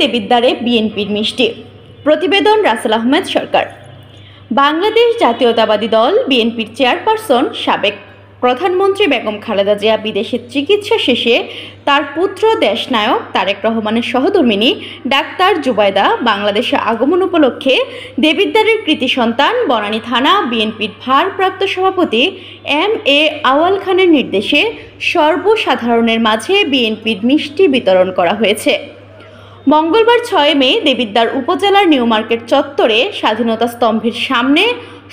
দেবিদ্বারে বিএনপির মিষ্টি। প্রতিবেদন রাসেল আহমেদ সরকার। বাংলাদেশ জাতীয়তাবাদী দল বিএনপির চেয়ারপারসন সাবেক প্রধানমন্ত্রী বেগম খালেদা জিয়া বিদেশে চিকিৎসা শেষে তার পুত্র দেশনায়ক তারেক রহমানের সহধর্মিণী ডাক্তার জুবাইদা বাংলাদেশে আগমন উপলক্ষে দেবিদ্বারের কৃতি সন্তান বনানী থানা বিএনপির ভারপ্রাপ্ত সভাপতি এম.এ. আউয়াল খানের নির্দেশে সর্বসাধারণের মাঝে বিএনপির মিষ্টি বিতরণ করা হয়েছে। মঙ্গলবার 6 মে দেবিদ্বার উপজেলার নিউ মার্কেট চত্বরে স্বাধীনতা স্তম্ভের সামনে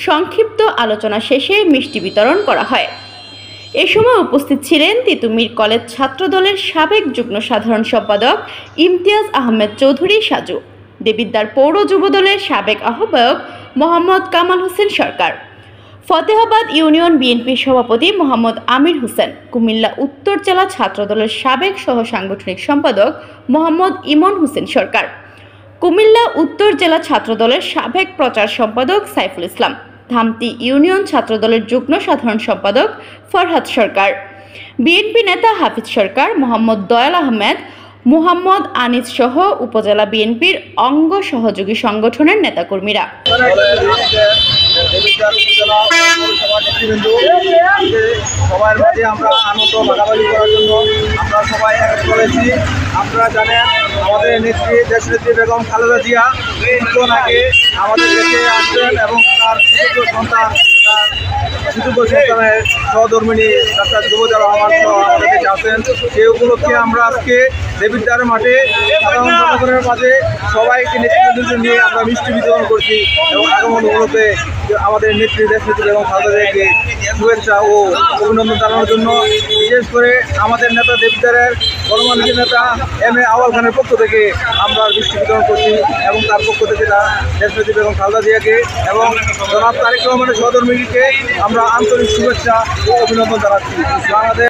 সংক্ষিপ্ত আলোচনা শেষে মিষ্টি বিতরণ করা হয়। এ সময় উপস্থিত ছিলেন তিতুমীর কলেজ ছাত্রদলের সাবেক যুগ্ম সাধারণ সম্পাদক ইমতিয়াজ আহমেদ চৌধুরী সাজু, দেবিদ্বার পৌর যুবদলের সাবেক আহ্বায়ক মোহাম্মদ কামাল হোসেন সরকার, ফতেহাবাদ ইউনিয়ন বিএনপির সভাপতি মোহাম্মদ আমির হোসেন, কুমিল্লা উত্তর জেলা ছাত্রদলের সাবেক সহ সাংগঠনিক সম্পাদক মোহাম্মদ ইমন হোসেন সরকার, কুমিল্লা উত্তর জেলা ছাত্রদলের সাবেক প্রচার সম্পাদক সাইফুল ইসলাম, ধামতি ইউনিয়ন ছাত্রদলের যুগ্ম সাধারণ সম্পাদক ফরহাদ সরকার, বিএনপি নেতা হাফিজ সরকার, মোহাম্মদ দয়াল আহমেদ, মোহাম্মদ আনিস সহ উপজেলা বিএনপির অঙ্গ সহযোগী সংগঠনের নেতাকর্মীরা। সবার মাঝে আমরা আনন্দ ভাগাভাগি করার জন্য আমরা সবাই এক করেছি। আপনারা জানেন আমাদের নেত্রী দেশনেত্রী বেগম খালেদা জিয়া কিছুক্ষণ আগে আমাদের দেশে আসবেন এবং তার সুযোগ্য সন্তানের সহধর্মিণী ডাক্তার জুবাইদা রহমান সহ আমাদের দেশে আসেন। সেই উপলক্ষে আমরা আজকে দেবিদ্বার মাঠে সাধারণ জনগণের মাঝে সবাইকে নেতৃত্ব নিয়ে আমরা মিষ্টি বিতরণ করছি এবং আগমন উপলক্ষে আমাদের নেত্রী দেশনেত্রী বেগম খালেদা জিয়াকে শুভেচ্ছা ও অভিনন্দন জানানোর জন্য বিশেষ করে আমাদের নেতা দেবিদ্বারের গণমানুষের নেতা এম.এ. আউয়াল খানের পক্ষ থেকে আমরা মিষ্টি বিতরণ করছি এবং তার পক্ষ থেকে তার দেশনেত্রী বেগম খালেদা জিয়াকে এবং জনাব তারেক রহমানের সহধর্মিণীকে আমরা আন্তরিক শুভেচ্ছা ও অভিনন্দন জানাচ্ছি। বাংলাদেশ